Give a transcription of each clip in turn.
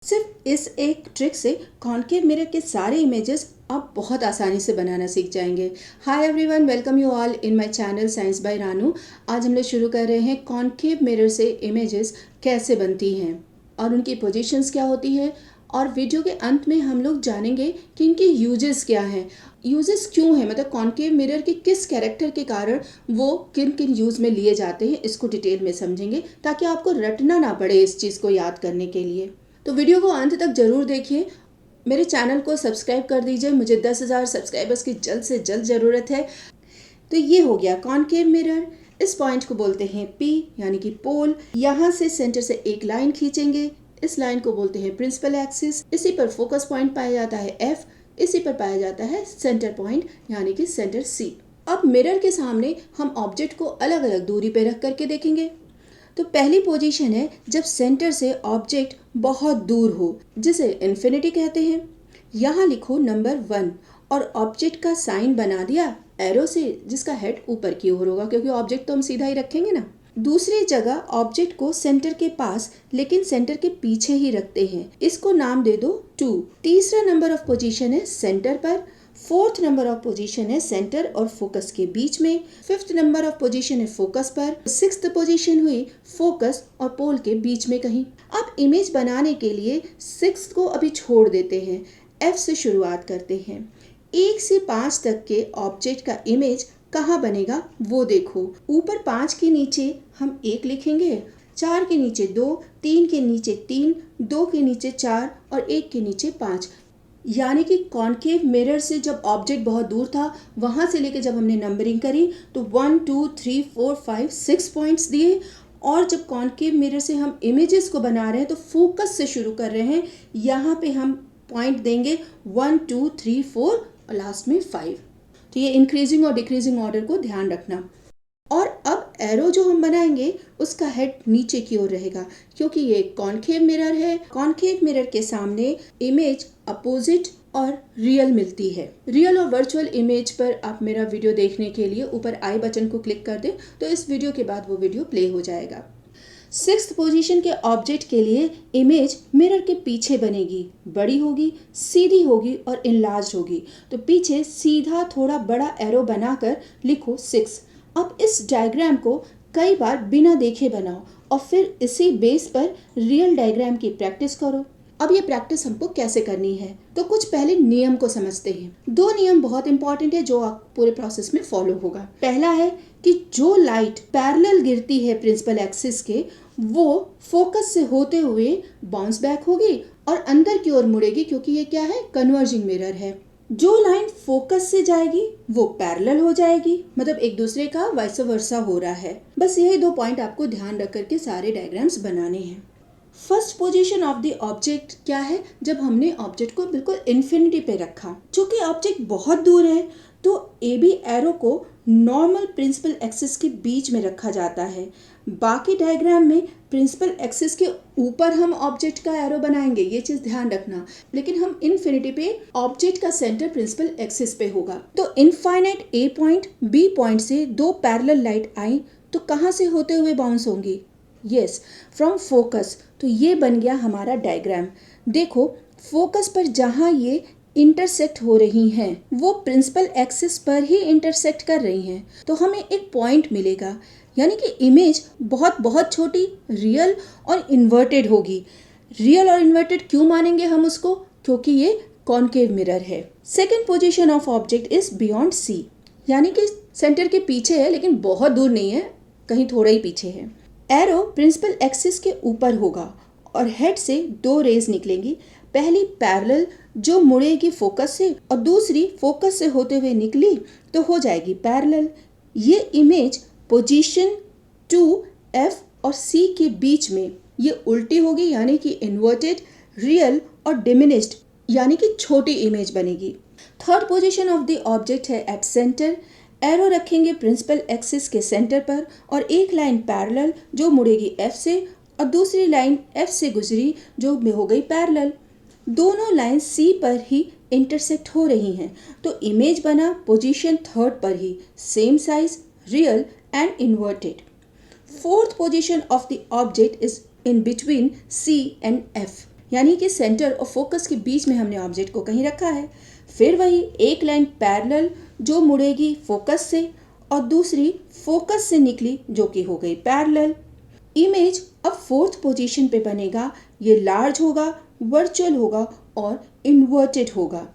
सिर्फ इस एक ट्रिक से कॉन्केव मिरर के सारे इमेजेस आप बहुत आसानी से बनाना सीख जाएंगे। Hi everyone, welcome you all in my channel science by Ranu. आज हम लोग शुरू कर रहे हैं कॉन्केव मिरर से इमेजेस कैसे बनती हैं और उनकी पोजीशंस क्या होती है, और वीडियो के अंत में हम लोग जानेंगे कि इनके यूजेस क्या हैं, यूजेस क्यों हैं, मतलब कॉन्केव मिरर के किस कैरेक्टर के कारण वो किन किन यूज़ में लिए जाते हैं, इसको डिटेल में समझेंगे ताकि आपको रटना ना पड़े इस चीज़ को याद करने के लिए। तो वीडियो को अंत तक ज़रूर देखिए। मेरे चैनल को सब्सक्राइब कर दीजिए, मुझे 10,000 सब्सक्राइबर्स की जल्द से जल्द ज़रूरत है। तो ये हो गया कॉन्केव मिरर। इस पॉइंट को बोलते हैं P यानी कि पोल। यहाँ से सेंटर से एक लाइन खींचेंगे, इस लाइन को बोलते हैं प्रिंसिपल एक्सिस। इसी पर फोकस पॉइंट पाया जाता है F, इसी पर पाया जाता है सेंटर पॉइंट यानी कि सेंटर C। अब मिरर के सामने हम ऑब्जेक्ट को अलग अलग दूरी पर रख करके देखेंगे। तो पहली पोजीशन है जब सेंटर से ऑब्जेक्ट बहुत दूर हो, जिसे इन्फिनिटी कहते हैं। यहाँ लिखो नंबर 1 और ऑब्जेक्ट का साइन बना दिया एरो से, जिसका हेड ऊपर की ओर होगा क्योंकि ऑब्जेक्ट तो हम सीधा ही रखेंगे ना। दूसरी जगह ऑब्जेक्ट को सेंटर के पास लेकिन सेंटर के पीछे ही रखते हैं, इसको नाम दे दो 2। तीसरा नंबर ऑफ पोजीशन है सेंटर पर। फोर्थ नंबर ऑफ पोजीशन है सेंटर और फोकस के बीच में। फिफ्थ नंबर ऑफ पोजीशन है फोकस पर। सिक्स्थ पोजीशन हुई फोकस और पोल के बीच में कहीं। अब इमेज बनाने के लिए सिक्स्थ को अभी छोड़ देते हैं, F से शुरुआत करते हैं। 1 से 5 तक के ऑब्जेक्ट का इमेज कहाँ बनेगा वो देखो। ऊपर 5 के नीचे हम 1 लिखेंगे, 4 के नीचे 2, 3 के नीचे 3, 2 के नीचे 4 और 1 के नीचे 5। यानी कि कॉन्केव मिरर से जब ऑब्जेक्ट बहुत दूर था, वहाँ से लेकर जब हमने नंबरिंग करी तो 1 2 3 4 5 6 पॉइंट्स दिए। और जब कॉन्केव मिरर से हम इमेजेस को बना रहे हैं तो फोकस से शुरू कर रहे हैं, यहाँ पे हम पॉइंट देंगे 1 2 3 4 और लास्ट में 5। तो ये इंक्रीजिंग और डिक्रीजिंग ऑर्डर को ध्यान रखना। और अब एरो जो हम बनाएंगे उसका हेड नीचे की ओर रहेगा क्योंकि ये कॉन्केव मिरर है। कॉन्केव मिरर के सामने इमेज अपोजिट और रियल मिलती है। रियल और वर्चुअल इमेज पर आप मेरा वीडियो देखने के लिए ऊपर आई बटन को क्लिक कर दें तो इस वीडियो के बाद वो वीडियो प्ले हो जाएगा। सिक्स्थ पोजीशन के ऑब्जेक्ट के लिए इमेज मिरर के पीछे बनेगी, बड़ी होगी, सीधी होगी और इनलार्ज होगी। तो पीछे सीधा थोड़ा बड़ा एरो बनाकर लिखो 6। अब इस डायग्राम को कई बार बिना देखे बनाओ और फिर इसी बेस पर रियल डायग्राम की प्रैक्टिस करो। अब ये प्रैक्टिस हमको कैसे करनी है, तो कुछ पहले नियम को समझते हैं। 2 नियम बहुत इंपॉर्टेंट है जो आप पूरे प्रोसेस में फॉलो होगा। पहला है कि जो लाइट पैरेलल गिरती है प्रिंसिपल एक्सिस के, वो फोकस से होते हुए बाउंस बैक होगी और अंदर की ओर मुड़ेगी क्योंकि ये क्या है, कन्वर्जिंग मिरर है। जो लाइन फोकस से जाएगी वो पैरेलल हो जाएगी, मतलब एक दूसरे का वाइस वर्सा हो रहा है। बस यही 2 पॉइंट आपको ध्यान रख करके सारे डायग्राम्स बनाने हैं। First position of the object क्या है, जब हमने ऑब्जेक्ट को बिल्कुल इन्फिनिटी पे रखा। चूंकि ऑब्जेक्ट बहुत दूर है तो AB एरो को नॉर्मल प्रिंसिपल एक्सिस के बीच में रखा जाता है। बाकी डायग्राम में प्रिंसिपल एक्सिस के ऊपर हम ऑब्जेक्ट का एरो बनाएंगे, ये चीज़ ध्यान रखना। लेकिन हम इन्फिनिटी पे ऑब्जेक्ट का सेंटर प्रिंसिपल एक्सिस पे होगा। तो infinite A point B point से 2 पैरेलल लाइट आई तो कहाँ से होते हुए बाउंस होंगी? Yes, from focus. तो ये बन गया हमारा डायग्राम। देखो फोकस पर जहाँ ये इंटरसेक्ट हो रही हैं वो प्रिंसिपल एक्सिस पर ही इंटरसेक्ट कर रही हैं, तो हमें एक पॉइंट मिलेगा। यानी कि इमेज बहुत बहुत छोटी, रियल और इन्वर्टेड होगी। रियल और इन्वर्टेड क्यों मानेंगे हम उसको? क्योंकि ये कॉन्केव मिरर है। Second position of object is beyond C, यानी कि सेंटर के पीछे है लेकिन बहुत दूर नहीं है, कहीं थोड़ा ही पीछे है। एरो प्रिंसिपल एक्सिस के ऊपर होगा और हेड से 2 रेज निकलेंगी। पहली पैरेलल जो मुड़ेगी फोकस से और दूसरी फोकस से होते हुए निकली तो हो जाएगी पैरेलल। ये इमेज पोजीशन 2 F और C के बीच में ये उल्टी होगी यानी कि इन्वर्टेड, रियल और डिमिनिश्ड यानी कि छोटी इमेज बनेगी। Third position of the object है एट सेंटर। एरो रखेंगे प्रिंसिपल एक्सिस के सेंटर पर और एक लाइन पैरेलल जो मुड़ेगी F से और दूसरी लाइन F से गुजरी जो हो गई पैरेलल। दोनों लाइन C पर ही इंटरसेक्ट हो रही हैं तो इमेज बना पोजीशन 3rd पर ही, same size, real and inverted. Fourth position of the object is in between C and F. यानी कि सेंटर और फोकस के बीच में हमने ऑब्जेक्ट को कहीं रखा है। फिर वही एक लाइन पैरेलल जो मुड़ेगी फोकस से और दूसरी फोकस से निकली जो कि हो गई पैरेलल। इमेज अब फोर्थ पोजीशन पे बनेगा। ये लार्ज होगा, वर्चुअल होगा और इन्वर्टेड होगा।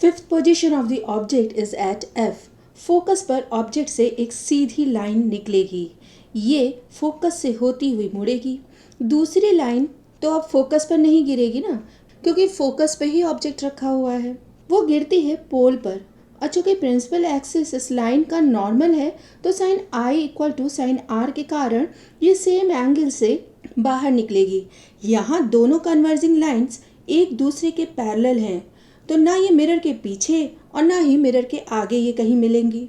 Fifth position of the object is at F. Focus पर ऑब्जेक्ट से एक सीधी लाइन निकलेगी। ये फोकस से होती हुई मुड़ेगी। दूसरी लाइन तो अब फोकस पर नहीं गिरेगी ना, क्योंकि फोकस पे ही ऑब्जेक्ट रखा हुआ है। वो गिरती है पोल पर और चूंकि प्रिंसिपल एक्सिस इस लाइन का नॉर्मल है तो sine I equal to sine R के कारण ये सेम एंगल से बाहर निकलेगी। यहाँ दोनों कन्वर्जिंग लाइंस एक दूसरे के पैरेलल हैं, तो ना ये मिरर के पीछे और ना ही मिरर के आगे ये कहीं मिलेंगी।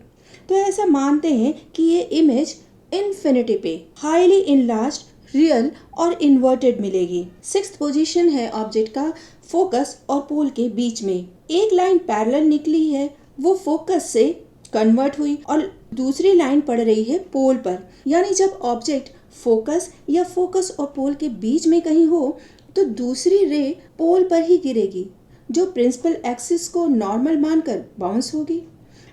तो ऐसा मानते हैं कि ये इमेज इन्फिनिटी पे हाईली इनलार्ज्ड, रियल और इन्वर्टेड मिलेगी। सिक्स्थ पोजीशन है ऑब्जेक्ट का फोकस और पोल के बीच में। एक लाइन पैरेलल निकली है, वो फोकस से कन्वर्ट हुई और दूसरी लाइन पड़ रही है पोल पर। यानी जब ऑब्जेक्ट फोकस या फोकस और पोल के बीच में कहीं हो तो दूसरी रे पोल पर ही गिरेगी, जो प्रिंसिपल एक्सिस को नॉर्मल मानकर बाउंस होगी।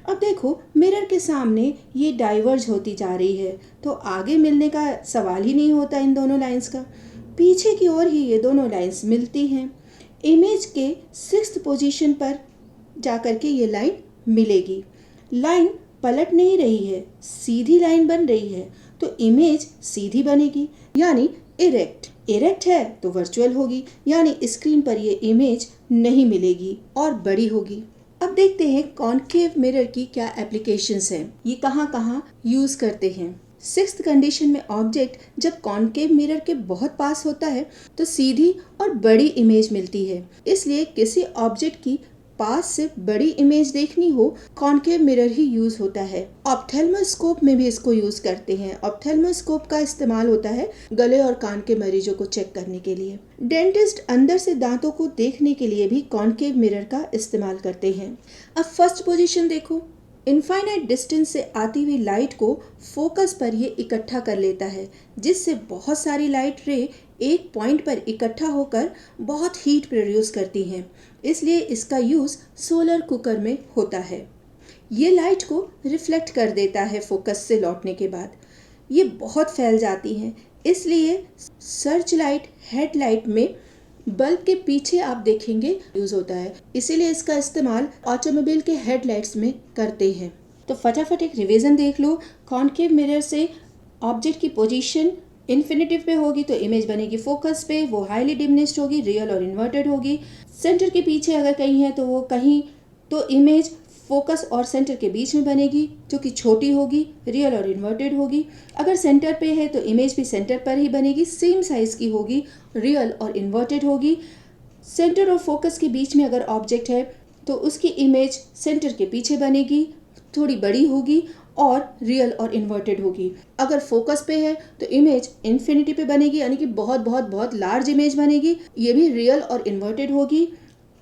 अब देखो मिरर के सामने ये डाइवर्ज होती जा रही है, तो आगे मिलने का सवाल ही नहीं होता इन दोनों लाइंस का। पीछे की ओर ही ये दोनों लाइंस मिलती हैं। इमेज के सिक्स्थ पोजीशन पर जाकर के ये लाइन मिलेगी। लाइन पलट नहीं रही है, सीधी लाइन बन रही है, तो इमेज सीधी बनेगी यानी इरेक्ट। इरेक्ट है तो वर्चुअल होगी, यानी स्क्रीन पर ये इमेज नहीं मिलेगी और बड़ी होगी। अब देखते हैं कॉनकेव मिरर की क्या एप्लीकेशंस हैं, ये कहाँ कहाँ यूज करते हैं। सिक्स्थ कंडीशन में ऑब्जेक्ट जब कॉनकेव मिरर के बहुत पास होता है तो सीधी और बड़ी इमेज मिलती है। इसलिए किसी ऑब्जेक्ट की पास से बड़ी इमेज देखनी हो, कॉनकेव मिरर ही यूज होता है। ऑप्थेल्मोस्कोप में भी इसको यूज करते हैं। ऑप्थेल्मोस्कोप का इस्तेमाल होता है गले और कान के मरीजों को चेक करने के लिए। डेंटिस्ट अंदर से दांतों को देखने के लिए भी कॉनकेव मिरर का इस्तेमाल करते हैं। अब फर्स्ट पोजीशन देखो, इनफाइनाइट डिस्टेंस से आती हुई लाइट को फोकस पर ये इकट्ठा कर लेता है, जिससे बहुत सारी लाइट रे एक पॉइंट पर इकट्ठा होकर बहुत हीट प्रोड्यूस करती हैं। इसलिए इसका यूज़ सोलर कुकर में होता है। ये लाइट को रिफ्लेक्ट कर देता है फोकस से लौटने के बाद। ये बहुत फैल जाती हैं, इसलिए सर्च लाइट, हेडलाइट में बल्ब के पीछे आप देखेंगे यूज होता है। इसीलिए इसका इस्तेमाल ऑटोमोबाइल के हेडलाइट्स में करते हैं। तो फटाफट एक रिवीजन देख लो। कॉनकेव मिरर से ऑब्जेक्ट की पोजीशन इन्फिनिटिव पे होगी तो इमेज बनेगी फोकस पे, वो हाईली डिमिनिश्ड होगी, रियल और इन्वर्टेड होगी। सेंटर के पीछे अगर कहीं है तो वो कहीं तो इमेज फोकस और सेंटर के बीच में बनेगी, जो कि छोटी होगी, रियल और इन्वर्टेड होगी। अगर सेंटर पे है तो इमेज भी सेंटर पर ही बनेगी, सेम साइज की होगी, रियल और इन्वर्टेड होगी। सेंटर और फोकस के बीच में अगर ऑब्जेक्ट है तो उसकी इमेज सेंटर के पीछे बनेगी, थोड़ी बड़ी होगी और रियल और इन्वर्टेड होगी। अगर फोकस पे है तो इमेज इन्फिनिटी पे बनेगी, यानी कि बहुत बहुत बहुत लार्ज इमेज बनेगी, ये भी रियल और इन्वर्टेड होगी।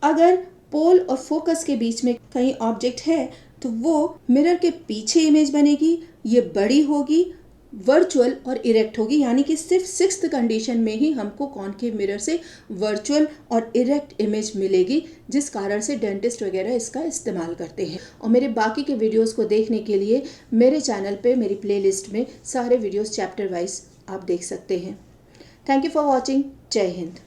अगर पोल और फोकस के बीच में कहीं ऑब्जेक्ट है तो वो मिरर के पीछे इमेज बनेगी, ये बड़ी होगी, वर्चुअल और इरेक्ट होगी। यानी कि सिर्फ सिक्स्थ कंडीशन में ही हमको कॉनकेव मिरर से वर्चुअल और इरेक्ट इमेज मिलेगी, जिस कारण से डेंटिस्ट वगैरह इसका इस्तेमाल करते हैं। और मेरे बाकी के वीडियोस को देखने के लिए मेरे चैनल पे मेरी प्लेलिस्ट में सारे वीडियोस चैप्टर वाइज आप देख सकते हैं। Thank you for watching. जय हिंद।